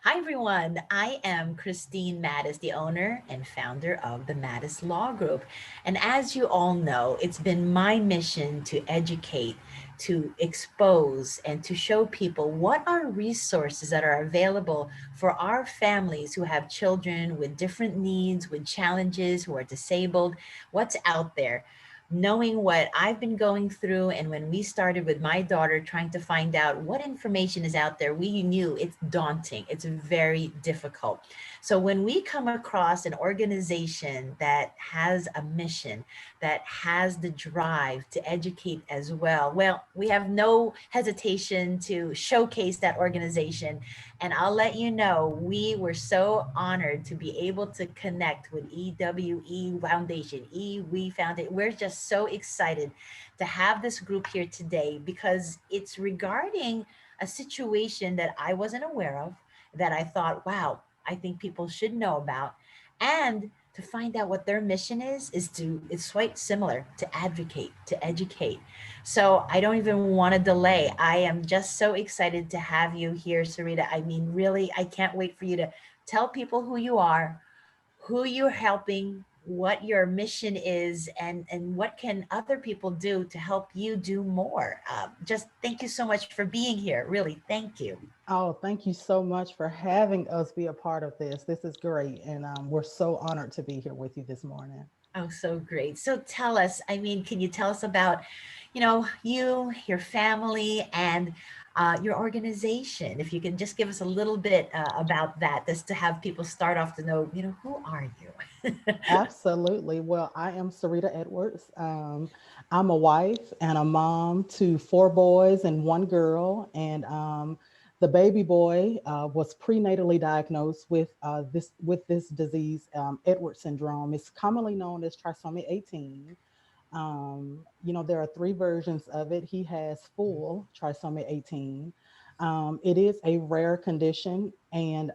Hi, everyone. I am Christine Matus, the owner and founder of the Matus Law Group. And as you all know, it's been my mission to educate, to expose, and to show people what are resources that are available for our families who have children with different needs, with challenges, who are disabled, what's out there. Knowing what I've been going through, and when we started with my daughter trying to find out what information is out there, we knew it's daunting. It's very difficult. So when we come across an organization that has a mission, that has the drive to educate as well, well, we have no hesitation to showcase that organization. And I'll let you know, we were so honored to be able to connect with E.WE Foundation, E.WE Foundation. We're just so excited to have this group here today because it's regarding a situation that I wasn't aware of, that I thought, wow, I think people should know about. And to find out what their mission it's quite similar to advocate, to educate. So I don't even want to delay. I am just so excited to have you here, Sarita. I mean, really, I can't wait for you to tell people who you are, who you're helping, what your mission is, and what can other people do to help you do more. Just thank you so much for being here. Really, thank you. Oh, thank you so much for having us be a part of this. This is great. And we're so honored to be here with you this morning. Oh, so great. So tell us, I mean, can you tell us about, you, your family, and your organization? If you can just give us a little bit about that, just to have people start off to know, who are you? Absolutely. Well, I am Sarita Edwards. I'm a wife and a mom to four boys and one girl. And the baby boy was prenatally diagnosed with this disease, Edwards syndrome. It's commonly known as trisomy 18. There are three versions of it. He has full trisomy 18. It is a rare condition, and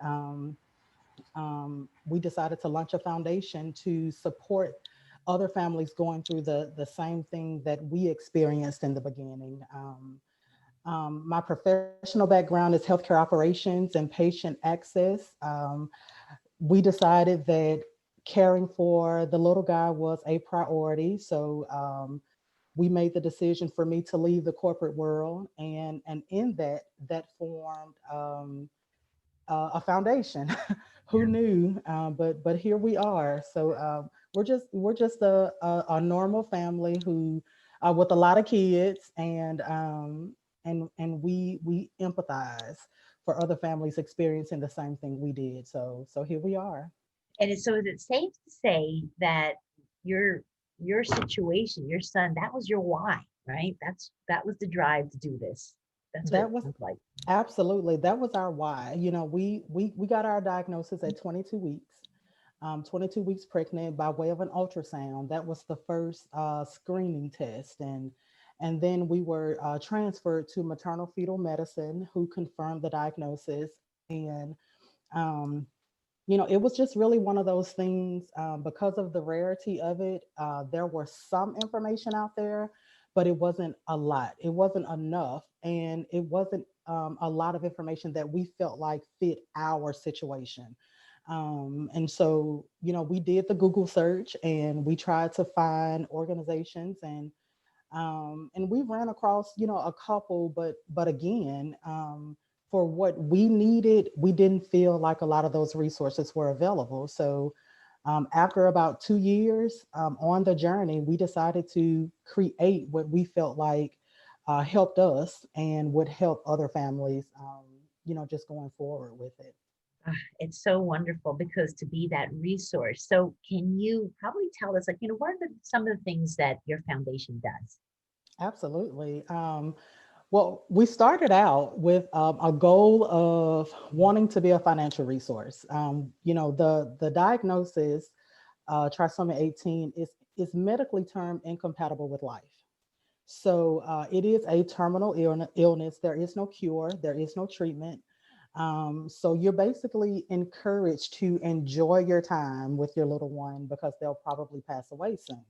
we decided to launch a foundation to support other families going through the same thing that we experienced in the beginning. My professional background is healthcare operations and patient access. We decided that caring for the little guy was a priority. So we made the decision for me to leave the corporate world, and in that formed a foundation. Who knew? But here we are. So we're just a normal family who with a lot of kids, and we empathize for other families experiencing the same thing we did. So here we are. So is it safe to say that your your situation, your son, that was your why, right? That was the drive to do this. That's what it That was sounds like. absolutely that was our why. We got our diagnosis at 22 weeks. 22 weeks pregnant by way of an ultrasound. That was the first screening test, and then we were transferred to maternal fetal medicine, who confirmed the diagnosis. And um, it was just really one of those things, because of the rarity of it. There was some information out there, but it wasn't a lot. It wasn't enough, and it wasn't a lot of information that we felt like fit our situation. And so, we did the Google search, and we tried to find organizations, and we ran across, a couple, but again, for what we needed, we didn't feel like a lot of those resources were available. So after about 2 years on the journey, we decided to create what we felt like helped us and would help other families, just going forward with it. It's so wonderful because to be that resource. So can you probably tell us, like, what are some of the things that your foundation does? Absolutely. Well, we started out with a goal of wanting to be a financial resource. The diagnosis, trisomy 18, is medically termed incompatible with life. So it is a terminal illness. There is no cure. There is no treatment. So you're basically encouraged to enjoy your time with your little one because they'll probably pass away soon.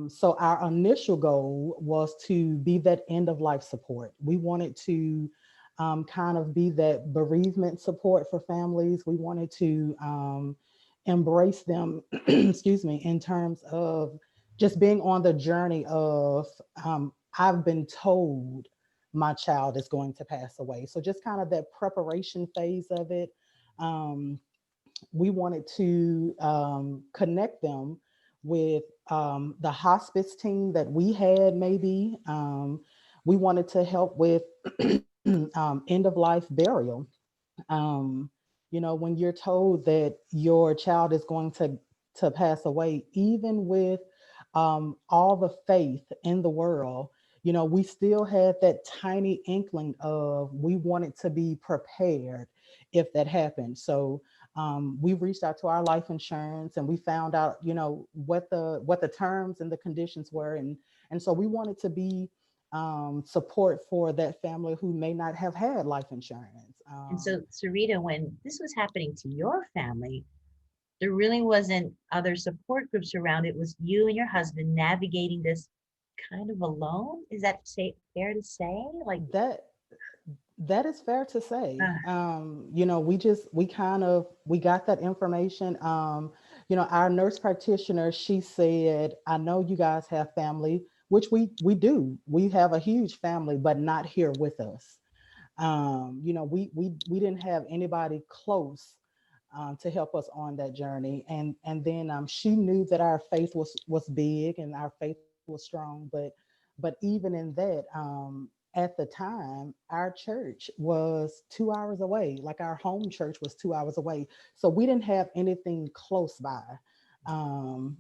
So our initial goal was to be that end of life support. We wanted to kind of be that bereavement support for families. We wanted to embrace them, excuse me, in terms of just being on the journey of, I've been told my child is going to pass away. So just kind of that preparation phase of it. Um, we wanted to connect them with the hospice team that we had, maybe. We wanted to help with end of life burial. um, when you're told that your child is going to pass away, even with all the faith in the world, we still had that tiny inkling of we wanted to be prepared if that happened. So we reached out to our life insurance and we found out, what the terms and the conditions were, and so we wanted to be support for that family who may not have had life insurance. And so, Sarita, when this was happening to your family, there really wasn't other support groups around. It was you and your husband navigating this kind of alone. Is that fair to say? Like, That that is fair to say. uh, We got that information. Our nurse practitioner, she said, "I know you guys have family," which we do. We have a huge family, but not here with us. We didn't have anybody close to help us on that journey, and then she knew that our faith was big and our faith was strong, but even in that, at the time, our church was 2 hours away. Like our home church was 2 hours away, so we didn't have anything close by. Um,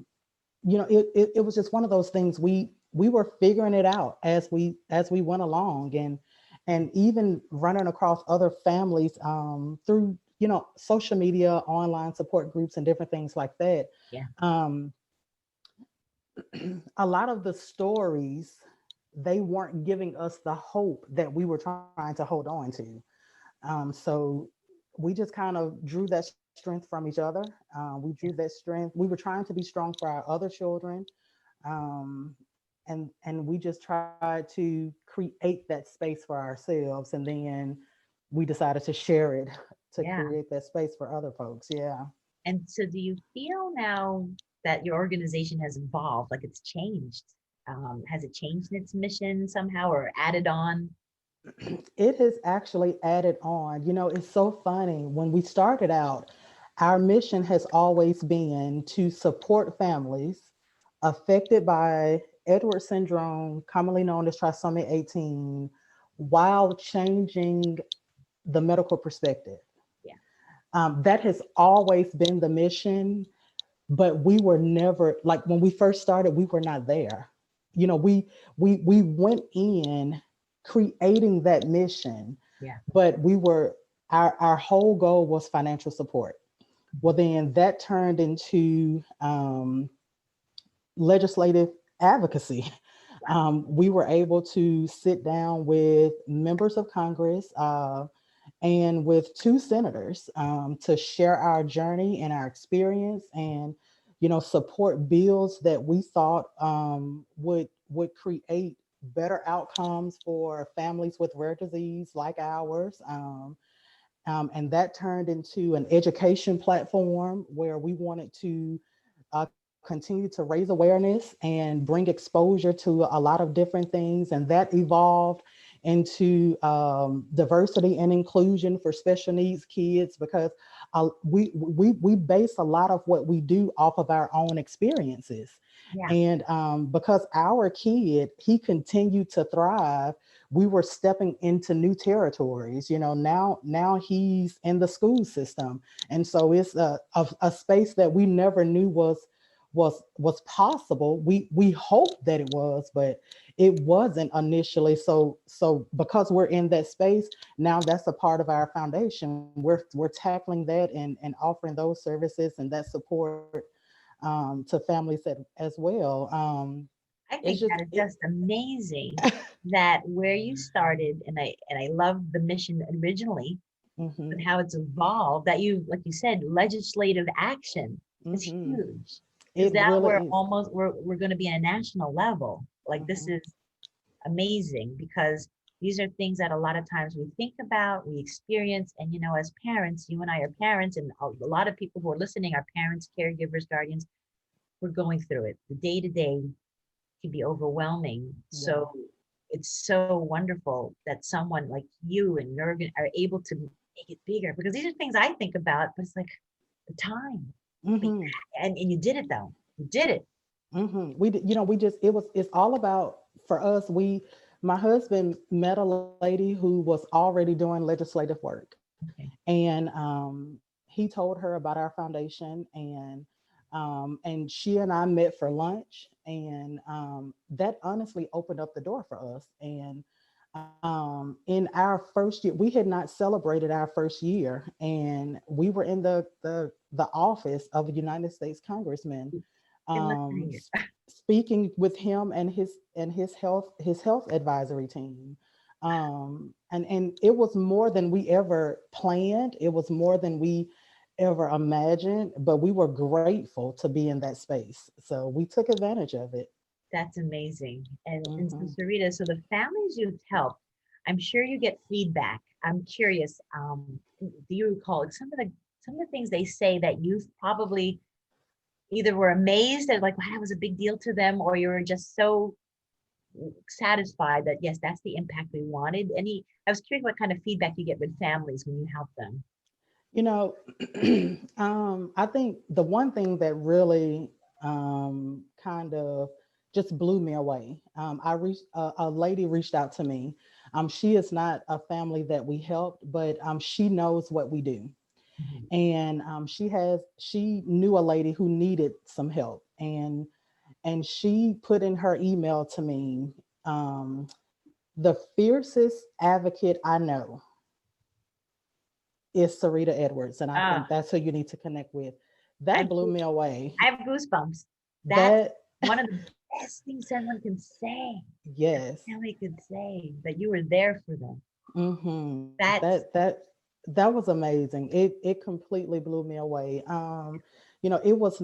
it was just one of those things. We were figuring it out as we went along, and even running across other families through social media, online support groups, and different things like that. yeah, um, a lot of the stories, they weren't giving us the hope that we were trying to hold on to. So we just kind of drew that strength from each other. We drew yeah. that strength. We were trying to be strong for our other children. um, and we just tried to create that space for ourselves, and then we decided to share it to Yeah. create that space for other folks. Yeah. And so, do you feel now that your organization has evolved, like it's changed? Has it changed in its mission somehow or added on? It has actually added on. It's so funny. When we started out, our mission has always been to support families affected by Edwards syndrome, commonly known as trisomy 18, while changing the medical perspective. Yeah, That has always been the mission, but we were never, like, when we first started, we were not there. We went in creating that mission, yeah, but our whole goal was financial support. Well, then that turned into legislative advocacy. wow, We were able to sit down with members of Congress and with two senators to share our journey and our experience, and support bills that we thought would create better outcomes for families with rare disease like ours. And that turned into an education platform where we wanted to continue to raise awareness and bring exposure to a lot of different things. And that evolved into diversity and inclusion for special needs kids, because we base a lot of what we do off of our own experiences. yeah, And because our kid, he continued to thrive, we were stepping into new territories. Now he's in the school system, and so it's a space that we never knew was possible. We hoped that it was, but it wasn't initially. So because we're in that space now, that's a part of our foundation. We're tackling that and offering those services and that support to families as well. I It's think just that is it. just amazing that where you started, and I love the mission originally, Hmm. but how it's evolved, that you, like you said, legislative action is Hmm. huge. Because It now really is. we're going to be at a national level. Like, this Hmm. is amazing because These are things that a lot of times we think about, we experience, and as parents, you and I are parents, and a lot of people who are listening are parents, caregivers, guardians. We're going through it. The day to day can be overwhelming. Yeah. So it's so wonderful that someone like you and Jurgen are able to make it bigger, because these are things I think about, but it's like the time. Mm-hmm. And you did it though. You did it. Mm-hmm. We just, it's all about, for us, my husband met a lady who was already doing legislative work. Okay. And he told her about our foundation, and she and I met for lunch, and that honestly opened up the door for us. And in our first year, we had not celebrated our first year, and we were in the office of a United States congressman, And listen here. speaking with him and his health advisory team. And it was more than we ever planned. It was more than we ever imagined, but we were grateful to be in that space. So we took advantage of it. That's amazing. And so Hmm. Sarita, so the families you've helped, I'm sure you get feedback. I'm curious, do you recall like some of the things they say that you've probably either were amazed at, like, wow, that was a big deal to them, or you were just so satisfied that yes, that's the impact we wanted? I was curious what kind of feedback you get with families when you help them. You know, I think the one thing that really kind of just blew me away. A lady reached out to me. She is not a family that we helped, but she knows what we do, Mhm. and she knew a lady who needed some help, and she put in her email to me, um, the fiercest advocate I know is Sarita Edwards, and I think Ah, that's who you need to connect with. I That blew me away. I have goosebumps. That's That one of the best things someone can say. A yes. family could say that you were there for them. Hmm. That's That was amazing. It completely blew me away. It was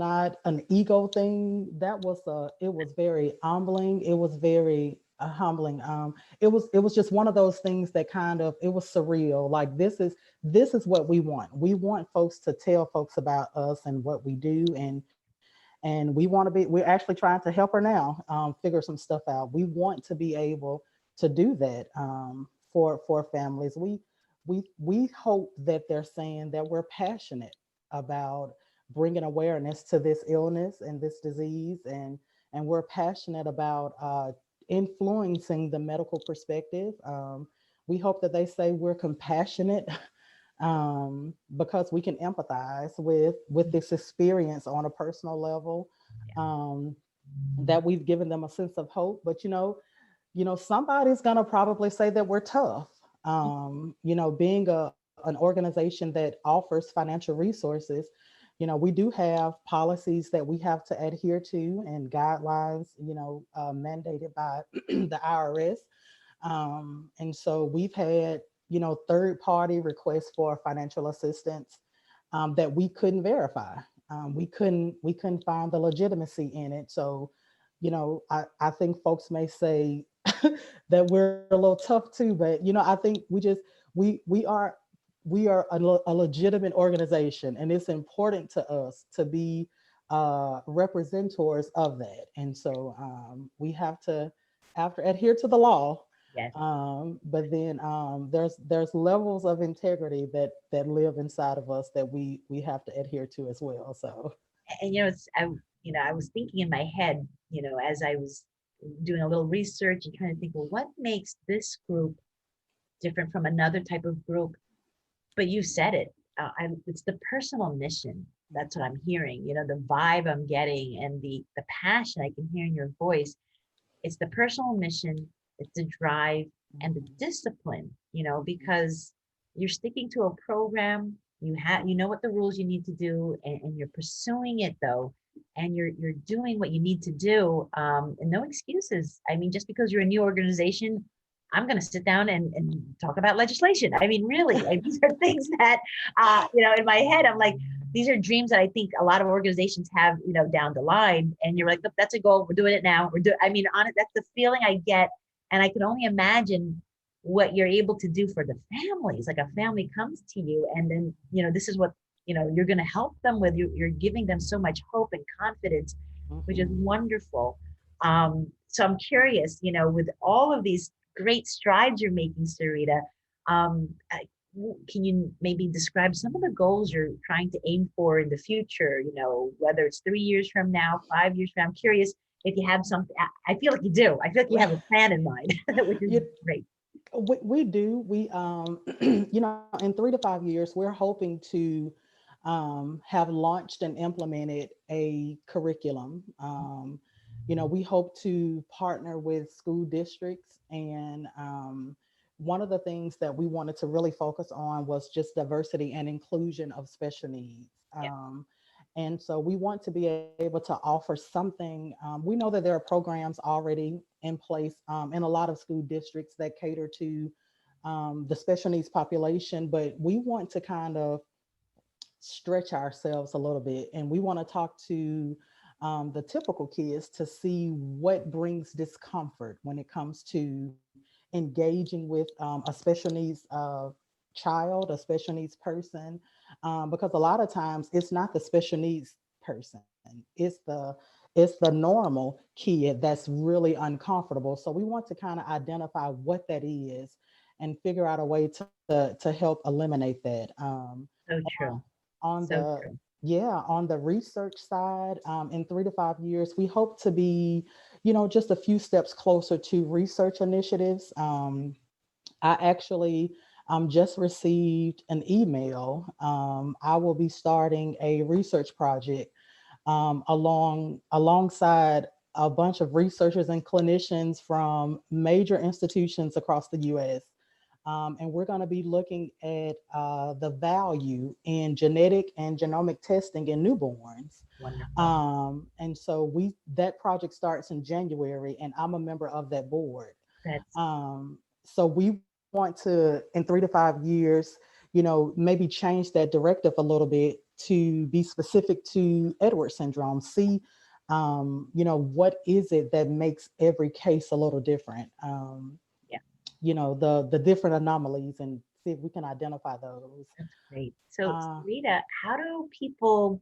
not an ego thing. It was very humbling. It was very humbling. It was just one of those things that kind of, it was surreal. Like, this is what we want. We want folks to tell folks about us and what we do, and we're actually trying to help her now, figure some stuff out. We want to be able to do that, for families. We hope that they're saying that we're passionate about bringing awareness to this illness and this disease, and we're passionate about influencing the medical perspective. We hope that they say we're compassionate, because we can empathize with this experience on a personal level, um, that we've given them a sense of hope. But somebody's gonna probably say that we're tough. Being an organization that offers financial resources, we do have policies that we have to adhere to, and guidelines, mandated by the IRS. And so we've had, third party requests for financial assistance, that we couldn't verify. We couldn't find the legitimacy in it. So, I think folks may say that we're a little tough too, but I think we are a legitimate organization, and it's important to us to be representors of that. And so, we have to adhere to the law, yes. but then, there's levels of integrity that live inside of us that we have to adhere to as well. So. And I was thinking in my head, as I was doing a little research and trying to think, well, what makes this group different from another type of group? But you said it. It's the personal mission. That's what I'm hearing. The vibe I'm getting, and the passion I can hear in your voice. It's the personal mission. It's the drive and the discipline. Because you're sticking to a program. You know what the rules you need to do, and you're pursuing it though, and you're doing what you need to do. And no excuses. I mean, just because you're a new organization, I'm going to sit down and talk about legislation. I mean, really, these are things that, in my head, I'm like, these are dreams that I think a lot of organizations have, down the line. And you're like, look, that's a goal. We're doing it now. I mean, on it, that's the feeling I get. And I can only imagine what you're able to do for the families. Like a family comes to you, and then, this is what, you're going to help them with. You're giving them so much hope and confidence, which is Mhm. wonderful. So I'm curious, with all of these great strides you're making, Sarita, can you maybe describe some of the goals you're trying to aim for in the future? Whether it's 3 years from now, 5 years from now. I'm curious if you have something. I feel like you do. I feel like you have a plan in mind, which is You, great. we do. We, in 3 to 5 years, we're hoping to have launched and implemented a curriculum. We hope to partner with school districts, and one of the things that we wanted to really focus on was just diversity and inclusion of special needs. Yeah, And so we want to be able to offer something. We know that there are programs already in place in a lot of school districts that cater to the special needs population, but we want to kind of stretch ourselves a little bit, and we want to talk to the typical kids to see what brings discomfort when it comes to engaging with a special needs child, a special needs person, because a lot of times it's not the special needs person, it's the normal kid that's really uncomfortable. So we want to kind of identify what that is and figure out a way to help eliminate that. so true. On So the true. Yeah, on the research side, in 3 to 5 years we hope to be, just a few steps closer to research initiatives. I actually just received an email. I will be starting a research project alongside a bunch of researchers and clinicians from major institutions across the U.S. And we're going to be looking at the value in genetic and genomic testing in newborns. Wonderful. And so that project starts in January, and I'm a member of that board. That's So we want to, in 3 to 5 years, maybe change that directive a little bit to be specific to Edwards syndrome. See, what is it that makes every case a little different? yeah. The different anomalies, and see if we can identify those. That's great. So, Uh, Rita, how do people,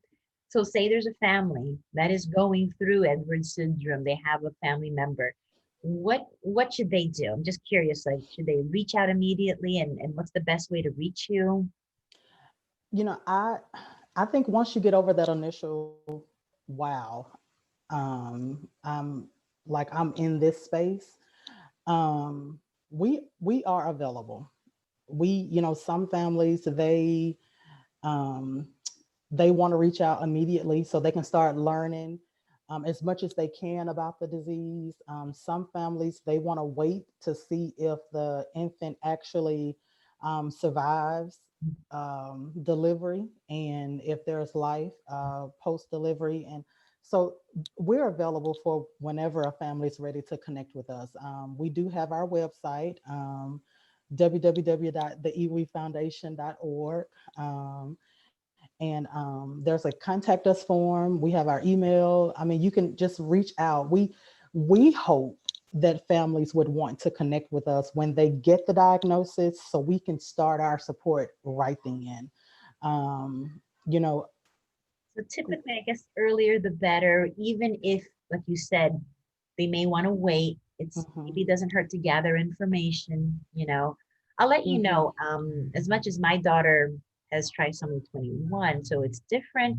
so say there's a family that is going through Edwards syndrome, they have a family member. What should they do? I'm just curious, like, should they reach out immediately, and what's the best way to reach you? you know, I I think once you get over that initial wow, I'm I'm in this space. We are available. Some families, um, they want to reach out immediately so they can start learning as much as they can about the disease. Some families, they want to wait to see if the infant actually survives delivery, and if there's life post delivery. And so we're available for whenever a family is ready to connect with us. We do have our website, www.the.ewefoundation.org. And there's a contact us form. We have our email. I mean, you can just reach out. We hope that families would want to connect with us when they get the diagnosis, so we can start our support right then. You know, So typically, I guess earlier the better, even if, like you said, they may want to wait. It's mhm, maybe it doesn't hurt to gather information. I'll let you mhm, know, as much as my daughter has trisomy 21, so it's different,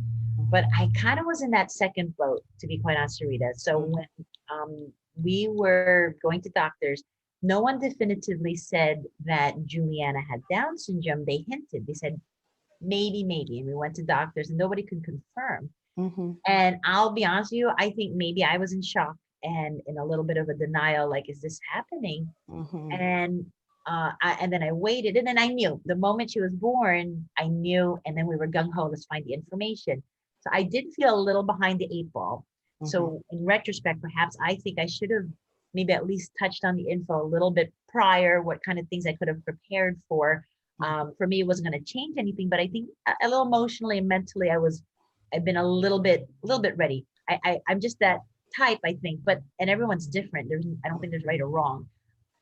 but I kind of was in that second boat, to be quite honest, Rita. So when mhm, we were going to doctors, no one definitively said that Juliana had Down syndrome. They hinted, they said, maybe. And we went to doctors and nobody could confirm. mhm, And I'll be honest with you, I think maybe I was in shock and in a little bit of a denial, like, is this happening? mhm, And and then I waited, and then I knew the moment she was born, I knew, and then we were gung ho, let's find the information. So I did feel a little behind the eight ball. mhm, So in retrospect, perhaps I think I should have maybe at least touched on the info a little bit prior, what kind of things I could have prepared for. For me, it wasn't going to change anything, but I think a little emotionally and mentally, I've been a little bit ready. I'm just that type, I think, and everyone's different. I don't think there's right or wrong,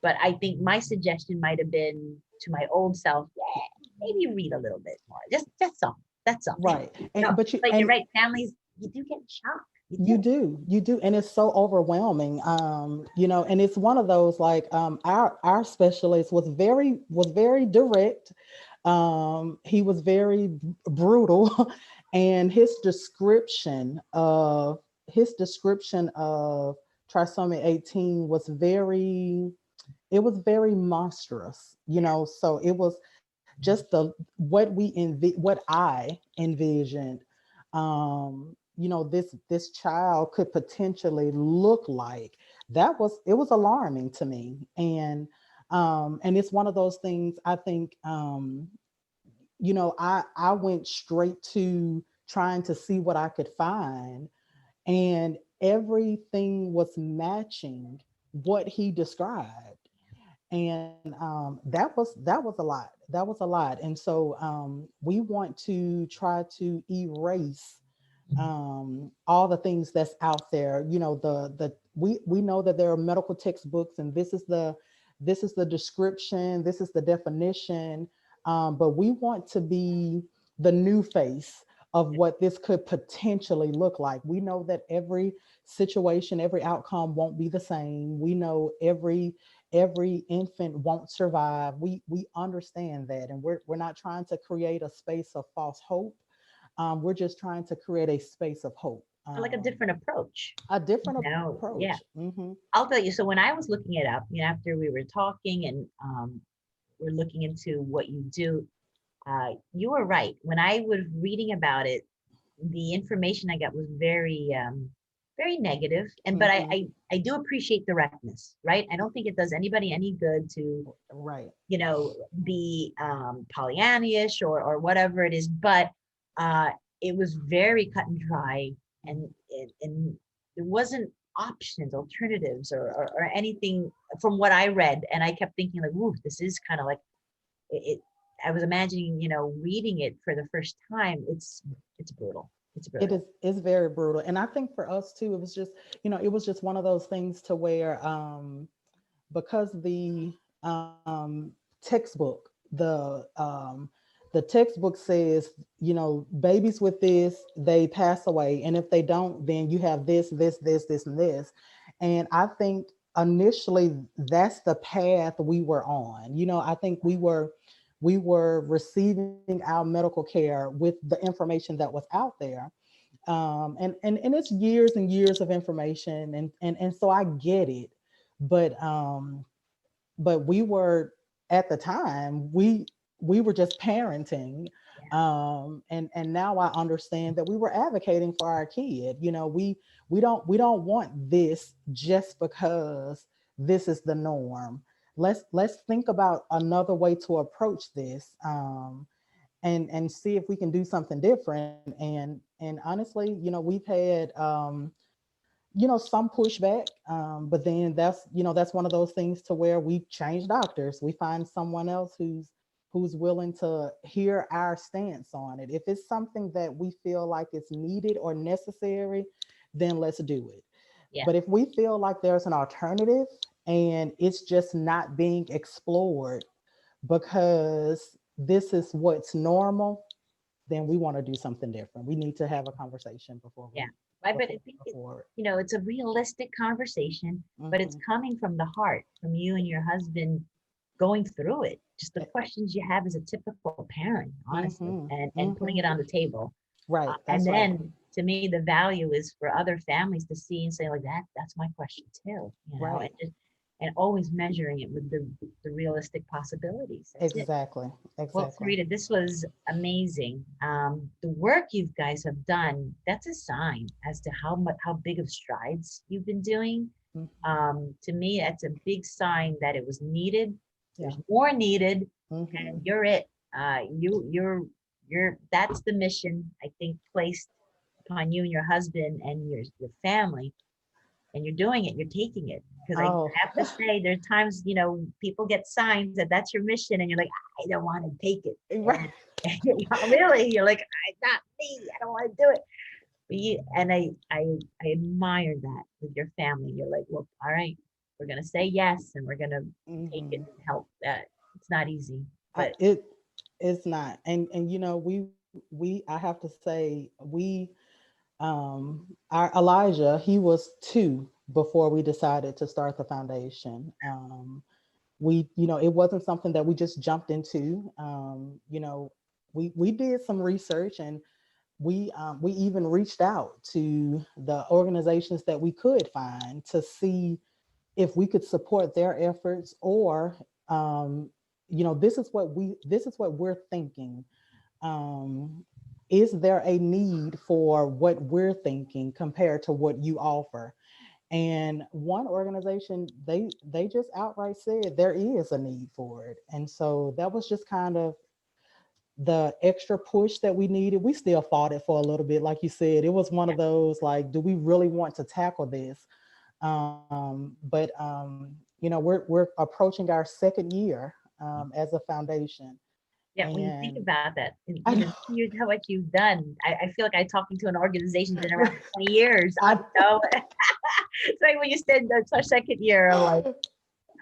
but I think my suggestion might have been to my old self, yeah, maybe read a little bit more. That's all. That's all. Right. No, But you but you're and right. Families, you do get shocked. You do. you do, and it's so overwhelming. You know, and it's one of those like our specialist was very direct. He was very brutal, and his description of trisomy 18 was very monstrous, you know. So it was just what I envisioned, you know, this child could potentially look like. It was alarming to me. And it's one of those things. I think, you know, I went straight to trying to see what I could find, and everything was matching what he described. And that was a lot. That was a lot. And so we want to try to erase all the things that's out there. You know, we know that there are medical textbooks, and this is the description, this is the definition, but we want to be the new face of what this could potentially look like. We know that every situation, every outcome won't be the same. We know every infant won't survive. We understand that, and we're not trying to create a space of false hope. We're just trying to create a space of hope, Like a different approach. a different No, yeah. approach. Hmm. I'll tell you. So when I was looking it up, after we were talking and we're looking into what you do, you were right. When I was reading about it, the information I got was very negative. And but Hmm. I do appreciate directness, right? I don't think it does anybody any good to, Right. be Pollyannish or whatever it is. But uh, it was very cut and dry, and Mhm. and there wasn't options, alternatives, or anything from what I read. And I kept thinking like, "Ooh, this is kind of like it." I was imagining, reading it for the first time. It's brutal. It's It brutal. is very brutal. And I think for us too, it was just, you know, it was just one of those things to where because textbook, the textbook says, you know, babies with this, they pass away. And if they don't, then you have this, and this. And I think initially that's the path we were on. You know, I think we were receiving our medical care with the information that was out there. And it's years and years of information, and so I get it. But we were, at the time, we were just parenting. Yeah. And now I understand that we were advocating for our kid. You know, we don't want this just because this is the norm. Let's think about another way to approach this, and see if we can do something different. And honestly, you know, we've had you know, some pushback, but then that's one of those things to where we change doctors. We find someone else who's willing to hear our stance on it. If it's something that we feel like it's needed or necessary, then let's do it. Yeah. But if we feel like there's an alternative and it's just not being explored because this is what's normal, then we want to do something different. We need to have a conversation before Yeah. we But I before think we go forward. it's a realistic conversation, but it's Hmm. coming from the heart, from you and your husband going through it. Just the questions you have as a typical parent, honestly, Hmm. and putting Hmm. it on the table. Right. And That's right. then to me, the value is for other families to see and say like that's my question too, Right. and always measuring it with the realistic possibilities. That's it. Exactly. Well, Exactly. Sarita, this was amazing. The work you guys have done, that's a sign as to how big of strides you've been doing. Hmm. To me, that's a big sign that it was needed. Yeah. There's more needed, and Hmm. you're it. That's the mission, I think, placed upon you and your husband and your family, and you're doing it. You're taking it. Because I Oh, have to say, there's times, people get signs that that's your mission, and you're like, I don't want to take it. right. And really, you're like, not me. I don't want to do it. And I admire that with your family. You're like, well, all right, we're gonna say yes, and we're gonna take it Hmm. and help. That it's not easy, I, but it it's not, and we I have to say our Elijah, he was 2 before we decided to start the foundation. We, it wasn't something that we just jumped into. We did some research, and we even reached out to the organizations that we could find to see if we could support their efforts, or this is what we're thinking. um, is there a need for what we're thinking compared to what you offer? And one organization, they just outright said there is a need for it. And so that was just kind of the extra push that we needed. We still fought it for a little bit. Like you said, it was one of those, like, do we really want to tackle this? But we're approaching our second year as a foundation. yeah, when you think And about that, and, I know, here's how much you've done. I feel like I'm talking to an organization that's been around for 20 years. I It's like when you said that's our second year, I'm like,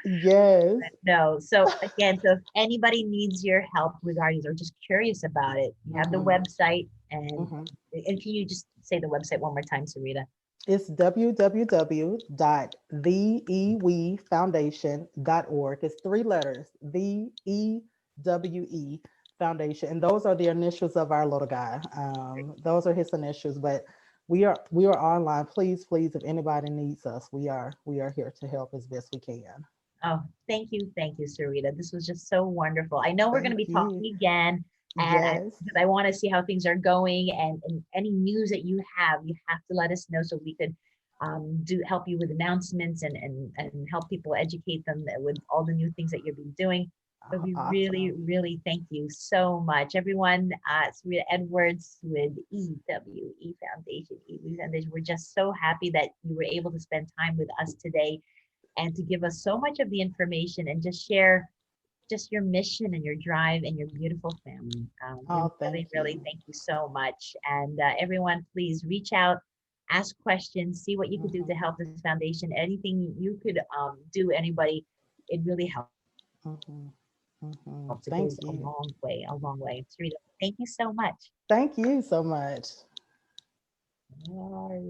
yes. no. So again, so if anybody needs your help regarding or just curious about it, you have the Hmm. website, and Hmm. can you just say the website one more time, Sarita? It's www.theewefoundation.org. It's 3 letters, the Foundation, and those are the initials of our little guy. Those are his initials, but we are online. Please, please, if anybody needs us, we are here to help as best we can. Oh, thank you, Sarita. This was just so wonderful. I know we're going to Thank be you. talking again, and Yes. because I want to see how things are going, and any news that you have to let us know so we could do help you with announcements, and help people educate them with all the new things that you've been doing. But we really, Awesome. really thank you so much, everyone. Sarita Edwards with E.WE Foundation. E.WE Foundation. We're just so happy that you were able to spend time with us today and to give us so much of the information and just share just your mission and your drive and your beautiful family. We Oh, really, thank really you. thank you so much. And everyone, please reach out, ask questions, see what you could do to Hmm. help this foundation. Anything you could do, anybody, it really helps. Hmm. Hmm. It Thank goes you. a long way. Sarita, thank you so much. Thank you so much. All right.